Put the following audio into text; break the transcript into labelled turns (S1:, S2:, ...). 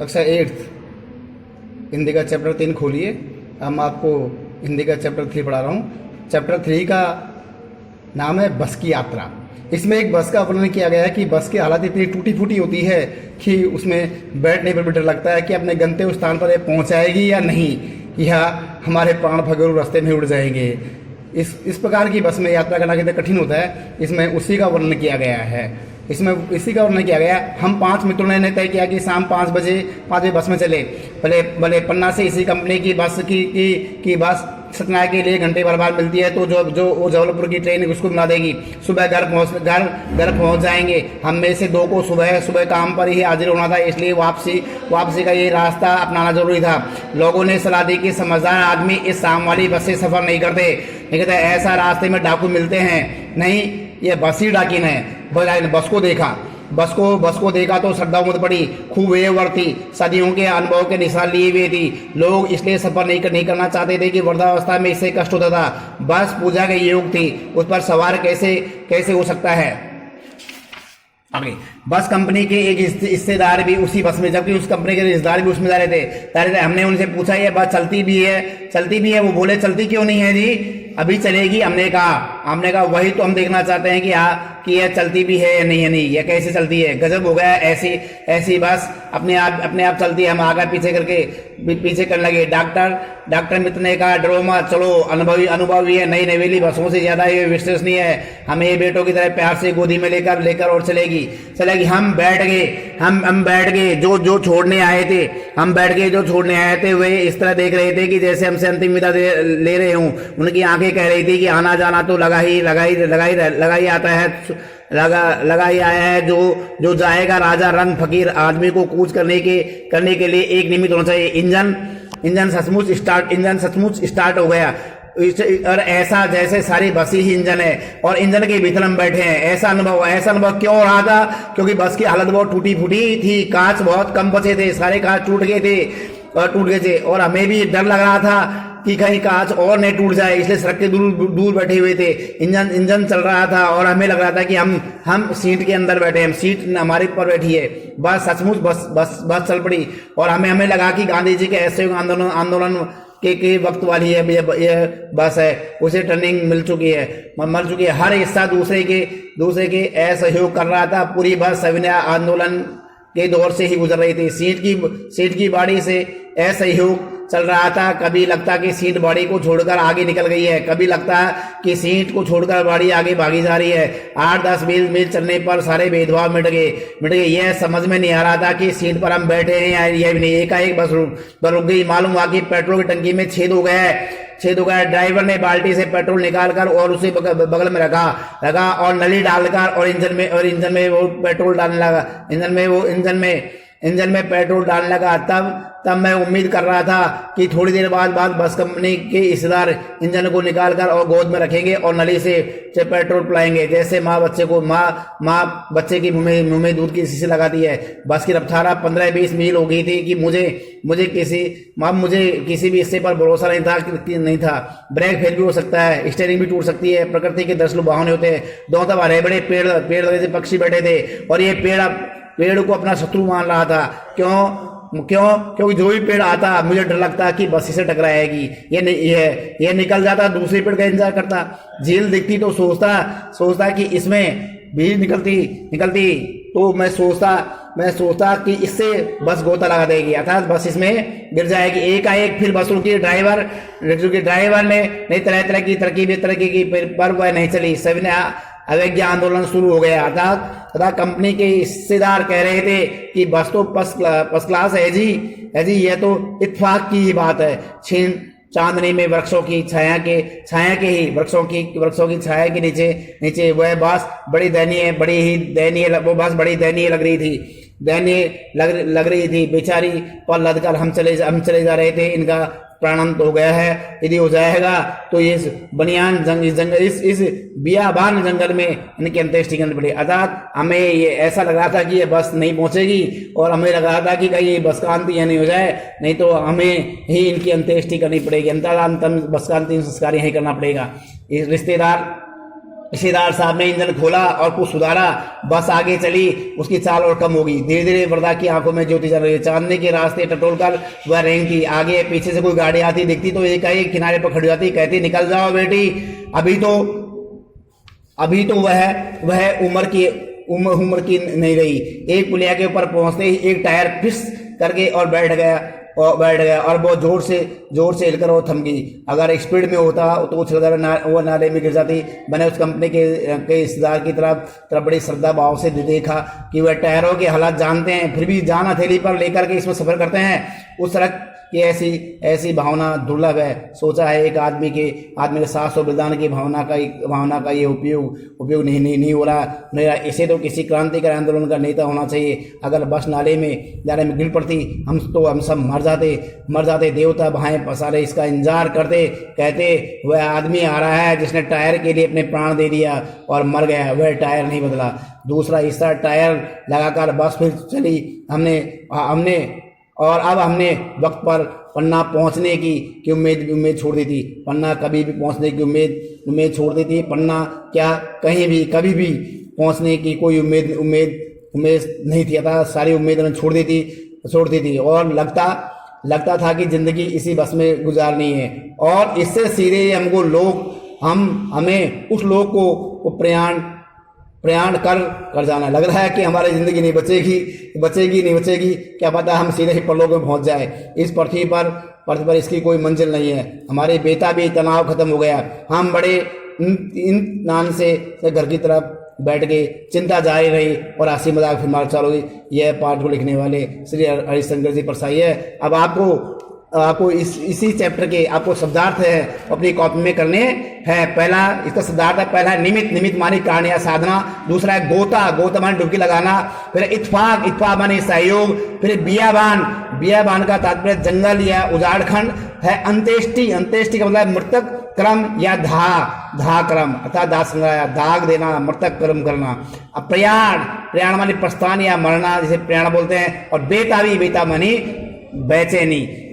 S1: कक्षा 8th हिंदी का chapter 3 खोलिए। अब मैं आपको हिंदी का चैप्टर 3 पढ़ा रहा हूँ। चैप्टर 3 का नाम है बस की यात्रा। इसमें एक बस का वर्णन किया गया है कि बस की हालत इतनी टूटी फूटी होती है कि उसमें बैठने पर भी डर लगता है कि अपने गंतव्य स्थान पर पहुंचाएगी या नहीं, या हमारे प्राण भगोरू रास्ते में उड़ जाएंगे। इस प्रकार की बस में यात्रा करना कितना कठिन होता है, इसमें उसी का वर्णन किया गया है। इसमें इसी का वर्णन किया गया। हम 5 मित्रों ने तय किया कि शाम 5 बजे बस में चले। भले पन्ना से इसी कंपनी की बस की बस सतना के लिए घंटे भर बाद मिलती है, तो जो वो जबलपुर की ट्रेन उसको मिला देगी। सुबह घर पहुंच जाएंगे। हम में से 2 को सुबह काम पर ही हाजिर होना था, इसलिए वापसी का ये रास्ता अपनाना जरूरी था। लोगों ने सलाह दी कि समझदार आदमी इस शाम वाली बस से सफर नहीं करते, ऐसा रास्ते में डाकू मिलते हैं। नहीं, ये बस ही डाकिन है। बस को देखा तो श्रद्धा उमड़ पड़ी। खूब वेवर्ती सदियों के अनुभव के निशान लिए हुए थी। लोग इसलिए सफर नहीं करना चाहते थे कि वृद्धावस्था में इससे कष्ट होता था। बस पूजा के योग थी, उस पर सवार कैसे हो सकता है। आगे, बस कंपनी के एक हिस्सेदार भी उसी बस में, जबकि उस कंपनी के रिश्तेदार भी उसमें जा रहे थे। हमने उनसे पूछा ये बस चलती भी है। वो बोले चलती क्यों नहीं है जी, अभी चलेगी। हमने कहा वही तो हम देखना चाहते हैं कि यह चलती भी है या नहीं, यह कैसे चलती है। गजब हो गया, ऐसी बस अपने आप चलती है। हम आगे पीछे करने लगे। डॉक्टर मित्र ने कहा डरो मत, चलो, अनुभवी है, नई नवेली बसों से ज्यादा ये विश्वसनीय है। हमें बेटों की तरह प्यार से गोदी में लेकर और चलेगी। हम बैठ गए। जो छोड़ने आए थे वे इस तरह देख रहे थे कि जैसे हमसे अंतिम विदा ले रहे हूं। उनकी आंखें कह रही थी कि आना जाना तो लगा ही आया है। जो जाएगा राजा रंग फकीर आदमी को कूच करने के लिए एक निमित्त होना चाहिए। इंजन सचमुच स्टार्ट हो गया, और ऐसा जैसे सारी बस ही इंजन है और इंजन के भीतर हम बैठे हैं। ऐसा अनुभव क्यों हो रहा था? क्योंकि बस की हालत बहुत टूटी फूटी थी। कांच बहुत कम बचे थे, सारे कांच टूट गए थे और हमें भी डर लग रहा था कि कहीं कांच और नहीं टूट जाए, इसलिए सड़क के दूर बैठे हुए थे। इंजन चल रहा था और हमें लग रहा था कि हम सीट के अंदर बैठे हैं, सीट हमारे ऊपर बैठी है। बस सचमुच बस चल पड़ी और हमें लगा कि गांधी जी के ऐसे आंदोलन के वक्त वाली ये बस है। उसे टर्निंग मिल चुकी है। हर हिस्सा दूसरे के असहयोग कर रहा था। पूरी बस सविनय आंदोलन के दौर से ही गुजर रही थी। सीट की बाड़ी से असहयोग चल रहा था। कभी लगता कि सीट बाड़ी को छोड़कर आगे निकल गई है, कभी लगता कि सीट को छोड़कर बाड़ी आगे भागी जा रही है। 8-10 मील चलने पर सारे भेदभाव मिट गए। यह समझ में नहीं आ रहा था कि सीट पर हम बैठे हैं या यह भी नहीं। एकाएक बस रुक गई। मालूम हुआ कि पेट्रोल की टंकी में छेद हो गया। ड्राइवर ने बाल्टी से पेट्रोल निकालकर और उसे बगल में रखा और नली डालकर और इंजन में वो पेट्रोल डालने लगा। इंजन में पेट्रोल डालने लगा। तब मैं उम्मीद कर रहा था कि थोड़ी देर बाद बस कंपनी के हिस्सेदार इंजन को निकालकर और गोद में रखेंगे और नली से पेट्रोल पिलाएंगे, जैसे माँ बच्चे की मुंह में दूध की शीशी लगाती है। बस की रफ्तार 15-20 मील हो गई थी कि मुझे किसी भी हिस्से पर भरोसा नहीं था। ब्रेक फेल भी हो सकता है, स्टीयरिंग भी टूट सकती है। प्रकृति के दस लुभावने होते हैं। दोनों तरफ हरे बड़े पेड़ लगे थे, पक्षी बैठे थे और ये पेड़ को अपना शत्रु मान रहा था। क्योंकि जो भी पेड़ आता मुझे डर लगता कि बस से टकराएगी। ये निकल जाता, दूसरे पेड़ का इंतजार करता। झील दिखती तो सोचता कि इसमें भी निकलती तो मैं सोचता कि इससे बस गोता लगा देगी, अर्थात बस इसमें गिर जाएगी। एकाएक फिर बस रुकी। ड्राइवर ने नई तरह की तरक्की की, पर वह नहीं चली। सविनय अवज्ञा आंदोलन शुरू हो गया। तथा कंपनी के हिस्सेदार कह रहे थे कि बस तो फर्स्ट क्लास है जी, यह तो इत्तेफाक की ही बात है। छीन चांदनी में वृक्षों की छाया के छाया के नीचे वह बस बड़ी दयनीय लग रही थी। बेचारी पर लदकर हम चले जा रहे थे। इनका प्राणांत हो गया है। यदि हो जाएगा तो इस बनियान जंगल इस बियाबान जंगल में इनकी अंत्येष्टि करनी पड़ी। अर्थात हमें ये ऐसा लग रहा था कि ये बस नहीं पहुंचेगी और हमें लग रहा था कि कहीं ये बस का अंत यह नहीं हो जाए, नहीं तो हमें ही इनकी अंत्येष्टि करनी पड़ेगी। अंतम बस का अंतिम संस्कार यही करना पड़ेगा। इस हिस्सेदार साहब ने इंजन खोला और कुछ सुधारा, बस आगे चली, उसकी चाल और कम होगी। धीरे धीरे वरदा की आंखों में ज्योति जल रही है। चांदनी के रास्ते टटोलकर वह रेंगती, आगे पीछे से कोई गाड़ी आती दिखती तो एक ही किनारे पर खड़ी हो जाती, कहती निकल जाओ बेटी, अभी तो वह उम्र की नहीं रही। एक पुलिया के ऊपर पहुंचते ही एक टायर फिस करके और बैठ गया और बहुत जोर से हिलकर वो थम गई। अगर स्पीड में होता तो उछलकर वो नाले में गिर जाती। मैंने उस कंपनी के हिस्सेदार की तरफ बड़ी श्रद्धा भाव से देखा कि वह टायरों के हालात जानते हैं, फिर भी जान हथेली पर लेकर के इसमें सफर करते हैं। उस सड़क कि ऐसी भावना दुर्लभ है। सोचा है एक आदमी के साहस और बलिदान की भावना का ये उपयोग नहीं हो रहा। इसे तो किसी क्रांतिकारी आंदोलन का नेता होना चाहिए। अगर बस नाले में गिर पड़ती हम सब मर जाते। देवता भाएं पसारे इसका इंतजार करते, कहते वह आदमी आ रहा है जिसने टायर के लिए अपने प्राण दे दिया और मर गया। वह टायर नहीं बदला। दूसरा हिस्सा टायर लगाकर बस फिर चली। हमने वक्त पर पन्ना पहुंचने की उम्मीद छोड़ दी थी। पन्ना कभी भी पहुंचने की उम्मीद छोड़ दी थी। पन्ना क्या कहीं भी कभी भी पहुंचने की कोई उम्मीद नहीं थी। अतः सारी उम्मीद ने छोड़ दी थी और लगता था कि जिंदगी इसी बस में गुजारनी है और इससे सीधे हमें उस लोग को प्रयाण कर जाना। लग रहा है कि हमारी जिंदगी नहीं बचेगी। क्या पता हम सीधे ही परलोक में पहुंच जाए। इस पृथ्वी पर इसकी कोई मंजिल नहीं है। हमारे बेताबी तनाव खत्म हो गया। हम बड़े इत्मीनान से घर की तरफ बैठ गए। चिंता जारी रही और हंसी मजाक फिर मार्ग चालू हुई। यह पाठ को लिखने वाले श्री हरिशंकर जी परसाई है। अब आपको इसी चैप्टर के आपको शब्दार्थ है अपनी कॉपी में करने हैं। पहला इसका शब्दार्थ है, पहला है निमित्त मानी कारण या साधना। दूसरा है गोता मानी डुबकी लगाना। फिर इत्फाक मानी सहयोग। फिर बियाबान का तात्पर्य जंगल या उजाड़ खंड है। अंत्येष्टि का मतलब मृतक क्रम या धा क्रम अर्थात दाग देना, मृतक कर्म करना। अब प्रयाण मानी प्रस्थान या मरना, जिसे प्रयाण बोलते हैं। और बेताब मानी बेचैनी।